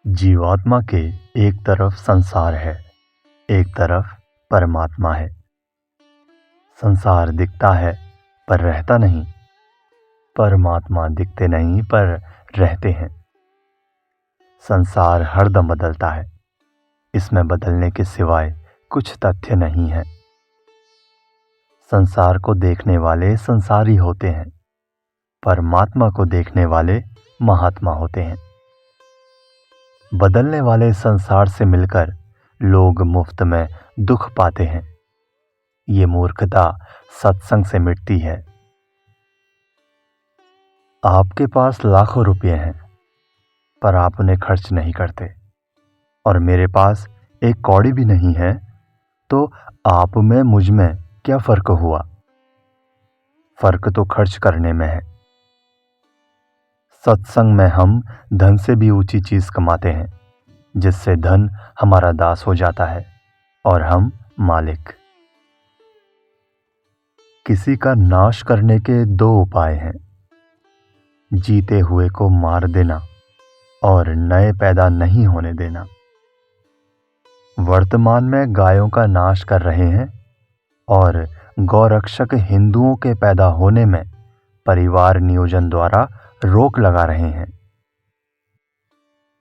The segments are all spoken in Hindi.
जीवात्मा के एक तरफ संसार है, एक तरफ परमात्मा है। संसार दिखता है पर रहता नहीं, परमात्मा दिखते नहीं पर रहते हैं। संसार हरदम बदलता है, इसमें बदलने के सिवाय कुछ तथ्य नहीं है। संसार को देखने वाले संसारी होते हैं, परमात्मा को देखने वाले महात्मा होते हैं। बदलने वाले संसार से मिलकर लोग मुफ्त में दुख पाते हैं। ये मूर्खता सत्संग से मिटती है। आपके पास लाखों रुपए हैं, पर आप उन्हें खर्च नहीं करते, और मेरे पास एक कौड़ी भी नहीं है, तो आप में मुझ में क्या फर्क हुआ? फर्क तो खर्च करने में है। सत्संग में हम धन से भी ऊंची चीज कमाते हैं, जिससे धन हमारा दास हो जाता है और हम मालिक। किसी का नाश करने के दो उपाय हैं, जीते हुए को मार देना और नए पैदा नहीं होने देना। वर्तमान में गायों का नाश कर रहे हैं और गौरक्षक हिंदुओं के पैदा होने में परिवार नियोजन द्वारा रोक लगा रहे हैं।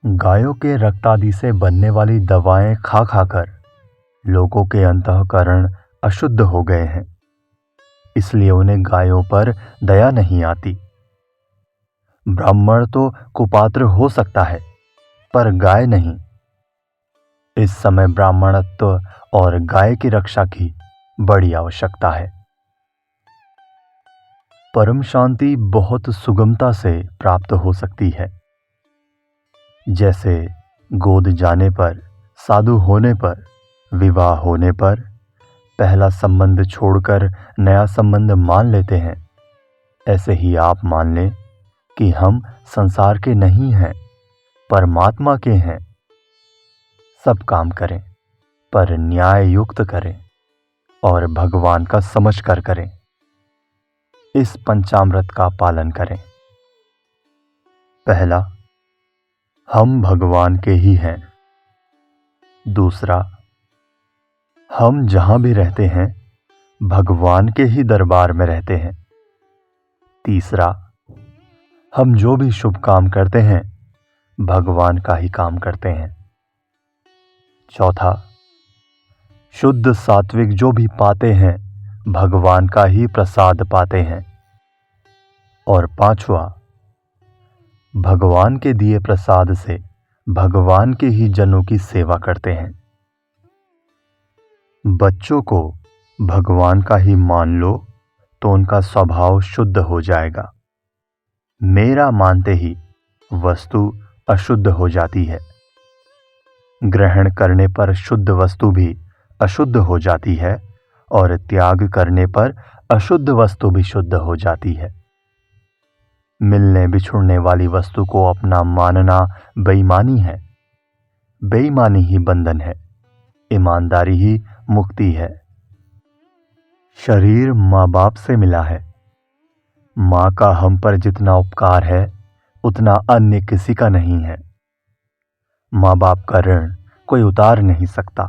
गायों के रक्तादि से बनने वाली दवाएं खा खाकर लोगों के अंतःकरण अशुद्ध हो गए हैं, इसलिए उन्हें गायों पर दया नहीं आती। ब्राह्मण तो कुपात्र हो सकता है, पर गाय नहीं। इस समय ब्राह्मणत्व और गाय की रक्षा की बड़ी आवश्यकता है। परम शांति बहुत सुगमता से प्राप्त हो सकती है। जैसे गोद जाने पर, साधु होने पर, विवाह होने पर पहला संबंध छोड़कर नया संबंध मान लेते हैं, ऐसे ही आप मान लें कि हम संसार के नहीं हैं, परमात्मा के हैं। सब काम करें, पर न्याय युक्त करें और भगवान का समझ कर करें। इस पंचामृत का पालन करें। पहला, हम भगवान के ही हैं। दूसरा, हम जहां भी रहते हैं भगवान के ही दरबार में रहते हैं। तीसरा, हम जो भी शुभ काम करते हैं भगवान का ही काम करते हैं। चौथा, शुद्ध सात्विक जो भी पाते हैं भगवान का ही प्रसाद पाते हैं। और पांचवा, भगवान के दिए प्रसाद से भगवान के ही जनों की सेवा करते हैं। बच्चों को भगवान का ही मान लो तो उनका स्वभाव शुद्ध हो जाएगा। मेरा मानते ही वस्तु अशुद्ध हो जाती है। ग्रहण करने पर शुद्ध वस्तु भी अशुद्ध हो जाती है और त्याग करने पर अशुद्ध वस्तु भी शुद्ध हो जाती है। मिलने बिछुड़ने वाली वस्तु को अपना मानना बेईमानी है। बेईमानी ही बंधन है, ईमानदारी ही मुक्ति है। शरीर माँ बाप से मिला है। माँ का हम पर जितना उपकार है उतना अन्य किसी का नहीं है। माँ बाप का ऋण कोई उतार नहीं सकता।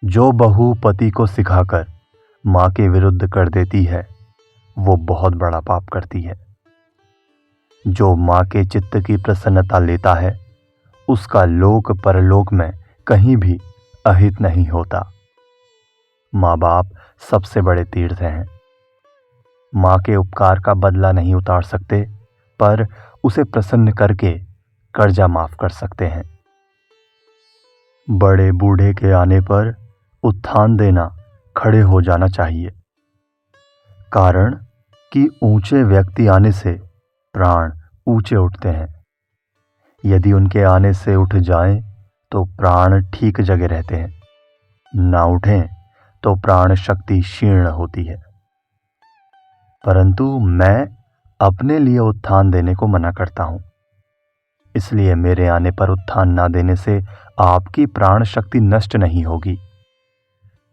जो बहू पति को सिखाकर माँ के विरुद्ध कर देती है वो बहुत बड़ा पाप करती है। जो माँ के चित्त की प्रसन्नता लेता है उसका लोक परलोक में कहीं भी अहित नहीं होता। माँ बाप सबसे बड़े तीर्थ हैं। माँ के उपकार का बदला नहीं उतार सकते, पर उसे प्रसन्न करके कर्जा माफ कर सकते हैं। बड़े बूढ़े के आने पर उत्थान देना, खड़े हो जाना चाहिए। कारण कि ऊंचे व्यक्ति आने से प्राण ऊंचे उठते हैं। यदि उनके आने से उठ जाएं तो प्राण ठीक जगह रहते हैं, ना उठें तो प्राण शक्ति क्षीण होती है। परंतु मैं अपने लिए उत्थान देने को मना करता हूं, इसलिए मेरे आने पर उत्थान ना देने से आपकी प्राण शक्ति नष्ट नहीं होगी,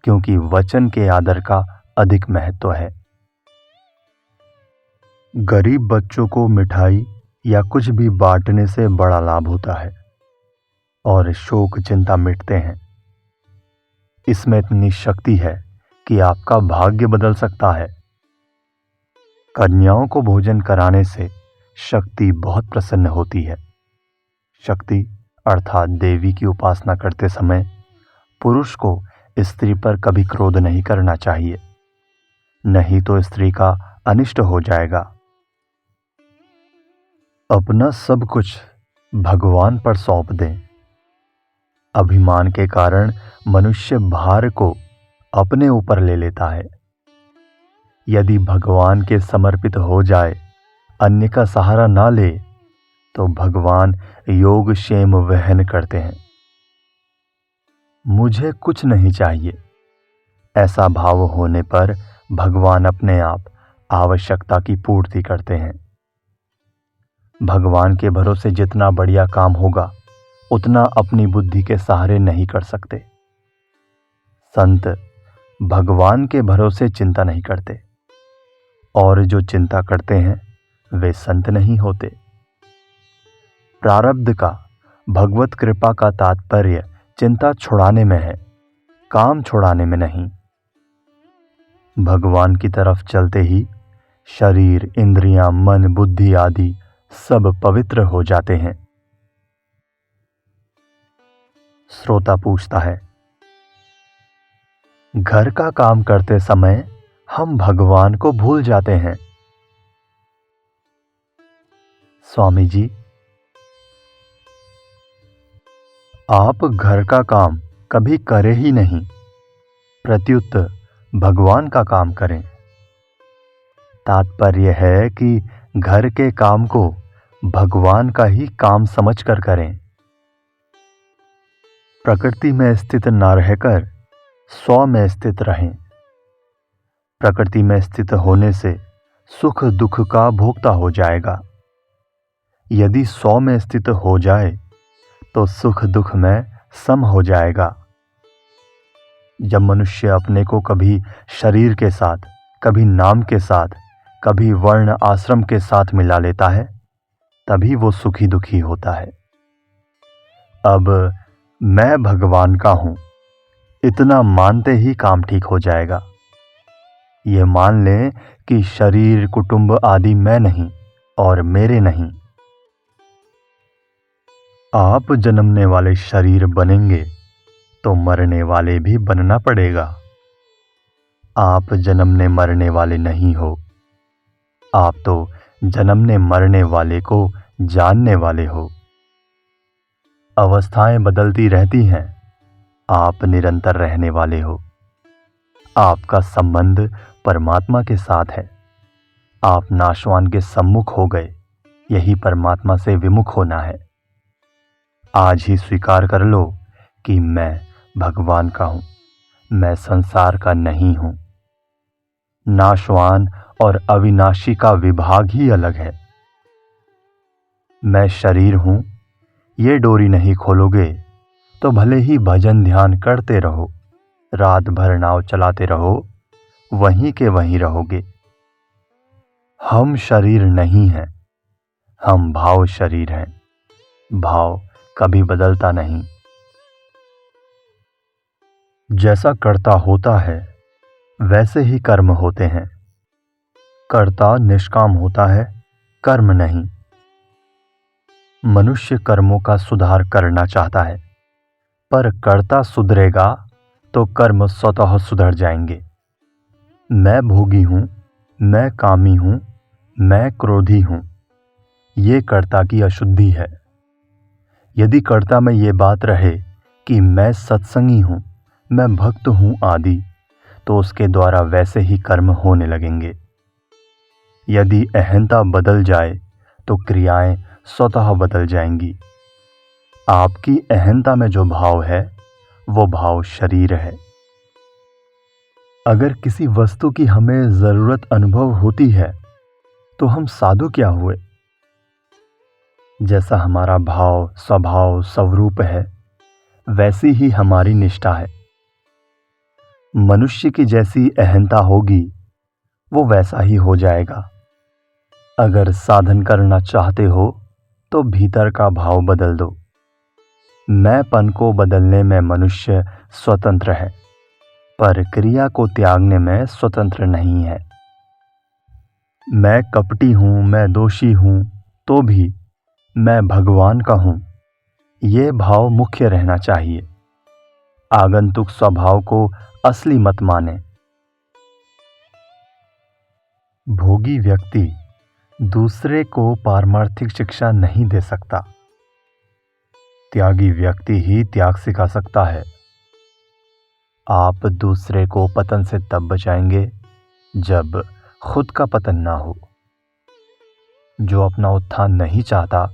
क्योंकि वचन के आदर का अधिक महत्व है। गरीब बच्चों को मिठाई या कुछ भी बांटने से बड़ा लाभ होता है। और शोक चिंता मिटते हैं। इसमें इतनी शक्ति है कि आपका भाग्य बदल सकता है। कन्याओं को भोजन कराने से शक्ति बहुत प्रसन्न होती है। शक्ति अर्थात देवी की उपासना करते समय पुरुष को स्त्री पर कभी क्रोध नहीं करना चाहिए, नहीं तो स्त्री का अनिष्ट हो जाएगा। अपना सब कुछ भगवान पर सौंप दें। अभिमान के कारण मनुष्य भार को अपने ऊपर ले लेता है। यदि भगवान के समर्पित हो जाए, अन्य का सहारा ना ले, तो भगवान योग क्षेम वहन करते हैं। मुझे कुछ नहीं चाहिए, ऐसा भाव होने पर भगवान अपने आप आवश्यकता की पूर्ति करते हैं। भगवान के भरोसे जितना बढ़िया काम होगा, उतना अपनी बुद्धि के सहारे नहीं कर सकते। संत भगवान के भरोसे चिंता नहीं करते, और जो चिंता करते हैं वे संत नहीं होते। प्रारब्ध का भगवत कृपा का तात्पर्य चिंता छुड़ाने में है, काम छुड़ाने में नहीं। भगवान की तरफ चलते ही शरीर, इंद्रियां, मन, बुद्धि आदि सब पवित्र हो जाते हैं। श्रोता पूछता है, घर का काम करते समय हम भगवान को भूल जाते हैं। स्वामी जी, आप घर का काम कभी करे ही नहीं, प्रत्युत भगवान का काम करें। तात्पर्य है कि घर के काम को भगवान का ही काम समझकर करें। प्रकृति में स्थित न रहकर स्व में स्थित रहें। प्रकृति में स्थित होने से सुख दुख का भोक्ता हो जाएगा। यदि स्व में स्थित हो जाए तो सुख दुख में सम हो जाएगा। जब मनुष्य अपने को कभी शरीर के साथ, कभी नाम के साथ, कभी वर्ण आश्रम के साथ मिला लेता है, तभी वो सुखी दुखी होता है। अब मैं भगवान का हूं, इतना मानते ही काम ठीक हो जाएगा। ये मान लें कि शरीर, कुटुंब आदि मैं नहीं और मेरे नहीं। आप जन्मने वाले शरीर बनेंगे तो मरने वाले भी बनना पड़ेगा। आप जन्मने मरने वाले नहीं हो, आप तो जन्मने मरने वाले को जानने वाले हो। अवस्थाएं बदलती रहती हैं, आप निरंतर रहने वाले हो। आपका संबंध परमात्मा के साथ है। आप नाशवान के सम्मुख हो गए, यही परमात्मा से विमुख होना है। आज ही स्वीकार कर लो कि मैं भगवान का हूं, मैं संसार का नहीं हूं। नाशवान और अविनाशी का विभाग ही अलग है। मैं शरीर हूं, ये डोरी नहीं खोलोगे तो भले ही भजन ध्यान करते रहो, रात भर नाव चलाते रहो, वहीं के वहीं रहोगे। हम शरीर नहीं हैं, हम भाव शरीर हैं। भाव कभी बदलता नहीं। जैसा कर्ता होता है वैसे ही कर्म होते हैं। कर्ता निष्काम होता है, कर्म नहीं। मनुष्य कर्मों का सुधार करना चाहता है, पर कर्ता सुधरेगा तो कर्म स्वतः सुधर जाएंगे। मैं भोगी हूं, मैं कामी हूं, मैं क्रोधी हूं, ये कर्ता की अशुद्धि है। यदि कर्ता में ये बात रहे कि मैं सत्संगी हूं, मैं भक्त हूं आदि, तो उसके द्वारा वैसे ही कर्म होने लगेंगे। यदि अहंता बदल जाए तो क्रियाएं स्वतः बदल जाएंगी। आपकी अहंता में जो भाव है वो भाव शरीर है। अगर किसी वस्तु की हमें जरूरत अनुभव होती है तो हम साधु क्या हुए। जैसा हमारा भाव, स्वभाव, स्वरूप है, वैसी ही हमारी निष्ठा है। मनुष्य की जैसी अहंता होगी वो वैसा ही हो जाएगा। अगर साधन करना चाहते हो तो भीतर का भाव बदल दो। मैंपन को बदलने में मनुष्य स्वतंत्र है, पर क्रिया को त्यागने में स्वतंत्र नहीं है। मैं कपटी हूँ, मैं दोषी हूँ, तो भी मैं भगवान का हूँ, ये भाव मुख्य रहना चाहिए। आगंतुक स्वभाव को असली मत माने। भोगी व्यक्ति दूसरे को पारमार्थिक शिक्षा नहीं दे सकता। त्यागी व्यक्ति ही त्याग सिखा सकता है। आप दूसरे को पतन से तब बचाएंगे जब खुद का पतन ना हो। जो अपना उत्थान नहीं चाहता,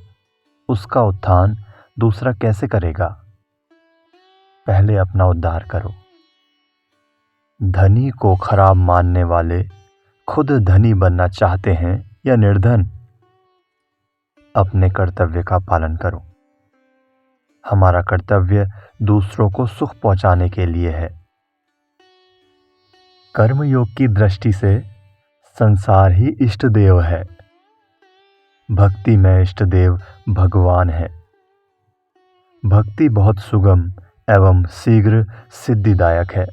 उसका उत्थान दूसरा कैसे करेगा? पहले अपना उद्धार करो। धनी को खराब मानने वाले खुद धनी बनना चाहते हैं या निर्धन? अपने कर्तव्य का पालन करो। हमारा कर्तव्य दूसरों को सुख पहुंचाने के लिए है। कर्मयोग की दृष्टि से संसार ही इष्ट देव है। भक्ति में इष्ट देव भगवान है। भक्ति बहुत सुगम एवं शीघ्र सिद्धिदायक है।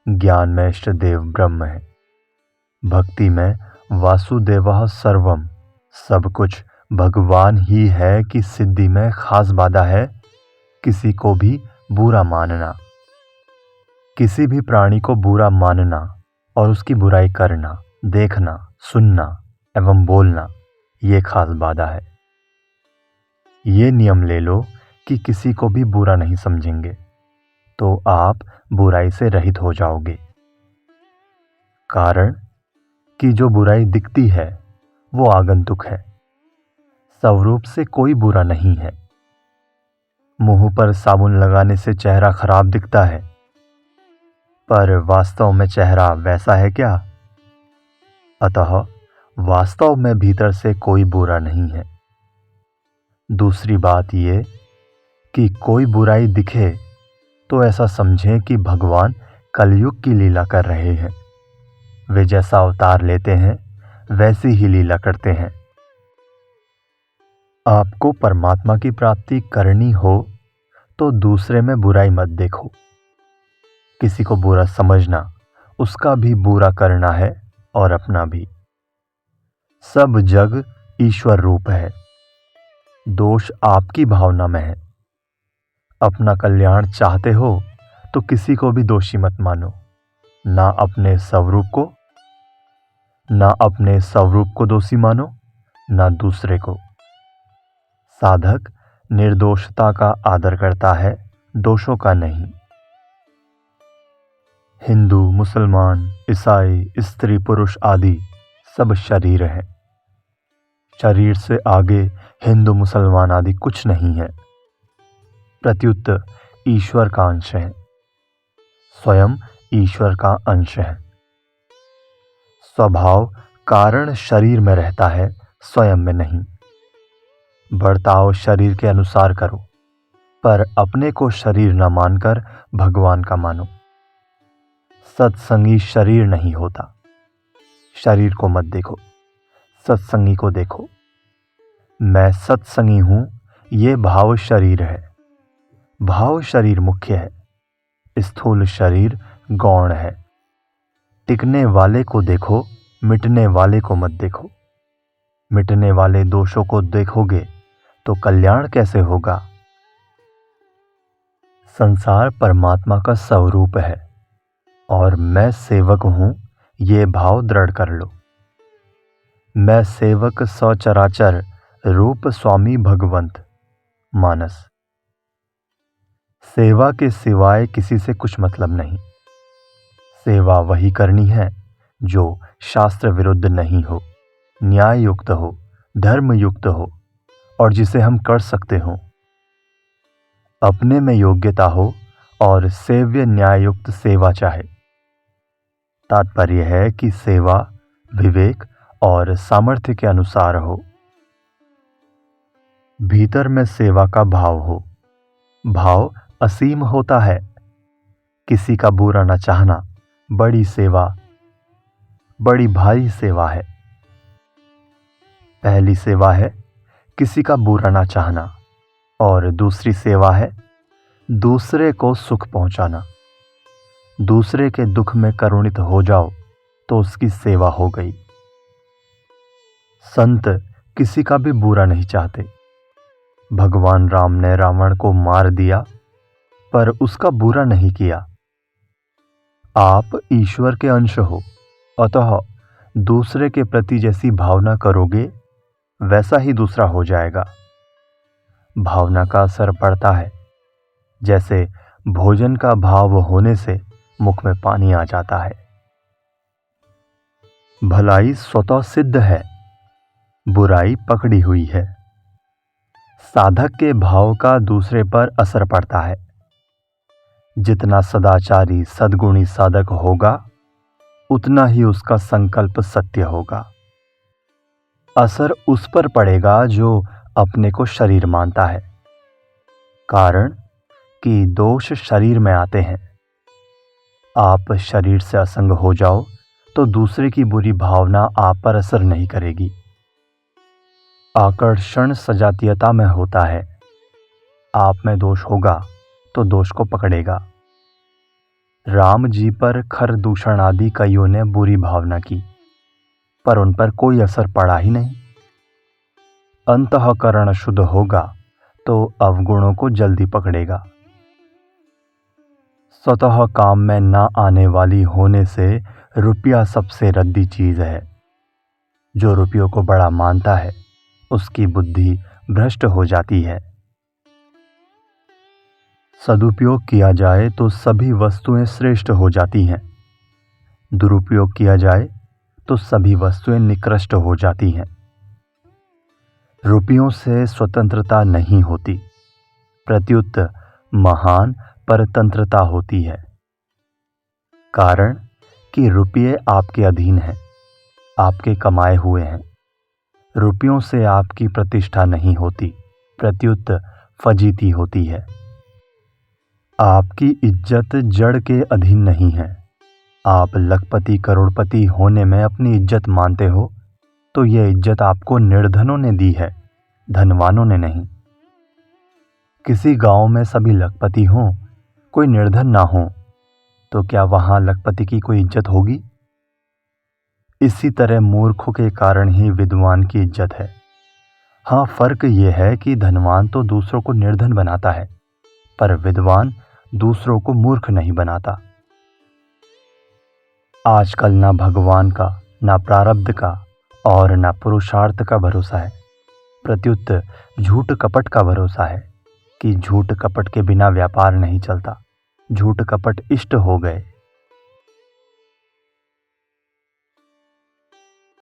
ज्ञान में इष्ट देव ब्रह्म है। भक्ति में वासुदेवः सर्वम, सब कुछ भगवान ही है कि सिद्धि में खास बाधा है किसी को भी बुरा मानना। किसी भी प्राणी को बुरा मानना और उसकी बुराई करना, देखना, सुनना एवं बोलना, ये खास बाधा है। ये नियम ले लो कि किसी को भी बुरा नहीं समझेंगे तो आप बुराई से रहित हो जाओगे। कारण कि जो बुराई दिखती है वो आगंतुक है, स्वरूप से कोई बुरा नहीं है। मुंह पर साबुन लगाने से चेहरा खराब दिखता है, पर वास्तव में चेहरा वैसा है क्या? अतः वास्तव में भीतर से कोई बुरा नहीं है। दूसरी बात ये कि कोई बुराई दिखे तो ऐसा समझें कि भगवान कलयुग की लीला कर रहे हैं। वे जैसा अवतार लेते हैं वैसी ही लीला करते हैं। आपको परमात्मा की प्राप्ति करनी हो तो दूसरे में बुराई मत देखो। किसी को बुरा समझना, उसका भी बुरा करना है और अपना भी। सब जग ईश्वर रूप है, दोष आपकी भावना में है। अपना कल्याण चाहते हो तो किसी को भी दोषी मत मानो, ना अपने स्वरूप को दोषी मानो, ना दूसरे को। साधक निर्दोषता का आदर करता है, दोषों का नहीं। हिंदू, मुसलमान, ईसाई, स्त्री, पुरुष आदि सब शरीर है। शरीर से आगे हिंदू, मुसलमान आदि कुछ नहीं है। प्रत्युत ईश्वर का अंश है, स्वयं ईश्वर का अंश है। स्वभाव कारण शरीर में रहता है, स्वयं में नहीं। बर्ताव शरीर के अनुसार करो, पर अपने को शरीर न मानकर भगवान का मानो। सत्संगी शरीर नहीं होता। शरीर को मत देखो, सत्संगी को देखो। मैं सत्संगी हूं, ये भाव शरीर है। भाव शरीर मुख्य है, स्थूल शरीर गौण है। टिकने वाले को देखो, मिटने वाले को मत देखो। मिटने वाले दोषों को देखोगे तो कल्याण कैसे होगा? संसार परमात्मा का स्वरूप है और मैं सेवक हूं, ये भाव दृढ़ कर लो। मैं सेवक सचराचर रूप स्वामी भगवंत मानस। सेवा के सिवाय किसी से कुछ मतलब नहीं। सेवा वही करनी है जो शास्त्र विरुद्ध नहीं हो, न्याय युक्त हो, धर्म युक्त हो और जिसे हम कर सकते हो। अपने में योग्यता हो और सेव्य न्यायुक्त सेवा चाहे। तात्पर्य है कि सेवा विवेक और सामर्थ्य के अनुसार हो। भीतर में सेवा का भाव हो। भाव असीम होता है। किसी का बुरा न चाहना बड़ी सेवा, बड़ी भारी सेवा है। पहली सेवा है किसी का बुरा न चाहना, और दूसरी सेवा है दूसरे को सुख पहुंचाना। दूसरे के दुख में करुणित हो जाओ तो उसकी सेवा हो गई। संत किसी का भी बुरा नहीं चाहते। भगवान राम ने रावण को मार दिया पर उसका बुरा नहीं किया। आप ईश्वर के अंश हो, अतः दूसरे के प्रति जैसी भावना करोगे वैसा ही दूसरा हो जाएगा। भावना का असर पड़ता है। जैसे भोजन का भाव होने से मुख में पानी आ जाता है। भलाई स्वतः सिद्ध है, बुराई पकड़ी हुई है। साधक के भाव का दूसरे पर असर पड़ता है। जितना सदाचारी सद्गुणी साधक होगा उतना ही उसका संकल्प सत्य होगा। असर उस पर पड़ेगा जो अपने को शरीर मानता है। कारण कि दोष शरीर में आते हैं। आप शरीर से असंग हो जाओ तो दूसरे की बुरी भावना आप पर असर नहीं करेगी। आकर्षण सजातीयता में होता है। आप में दोष होगा तो दोष को पकड़ेगा। राम जी पर खर दूषण आदि कईयों ने बुरी भावना की पर उन पर कोई असर पड़ा ही नहीं। अंतःकरण शुद्ध होगा तो अवगुणों को जल्दी पकड़ेगा। स्वतः काम में ना आने वाली होने से रुपया सबसे रद्दी चीज है। जो रुपयों को बड़ा मानता है उसकी बुद्धि भ्रष्ट हो जाती है। सदुपयोग किया जाए तो सभी वस्तुएं श्रेष्ठ हो जाती हैं। दुरुपयोग किया जाए तो सभी वस्तुएं निकृष्ट हो जाती हैं। रुपयों से स्वतंत्रता नहीं होती, प्रत्युत महान परतंत्रता होती है। कारण कि रुपये आपके अधीन हैं, आपके कमाए हुए हैं। रुपयों से आपकी प्रतिष्ठा नहीं होती, प्रत्युत फजीती होती है। आपकी इज्जत जड़ के अधीन नहीं है। आप लखपति करोड़पति होने में अपनी इज्जत मानते हो तो यह इज्जत आपको निर्धनों ने दी है, धनवानों ने नहीं। किसी गांव में सभी लखपति हों, कोई निर्धन ना हो तो क्या वहां लखपति की कोई इज्जत होगी? इसी तरह मूर्खों के कारण ही विद्वान की इज्जत है। हाँ, फर्क यह है कि धनवान तो दूसरों को निर्धन बनाता है पर विद्वान दूसरों को मूर्ख नहीं बनाता। आजकल ना भगवान का, ना प्रारब्ध का और ना पुरुषार्थ का भरोसा है, प्रत्युत झूठ कपट का भरोसा है कि झूठ कपट के बिना व्यापार नहीं चलता। झूठ कपट इष्ट हो गए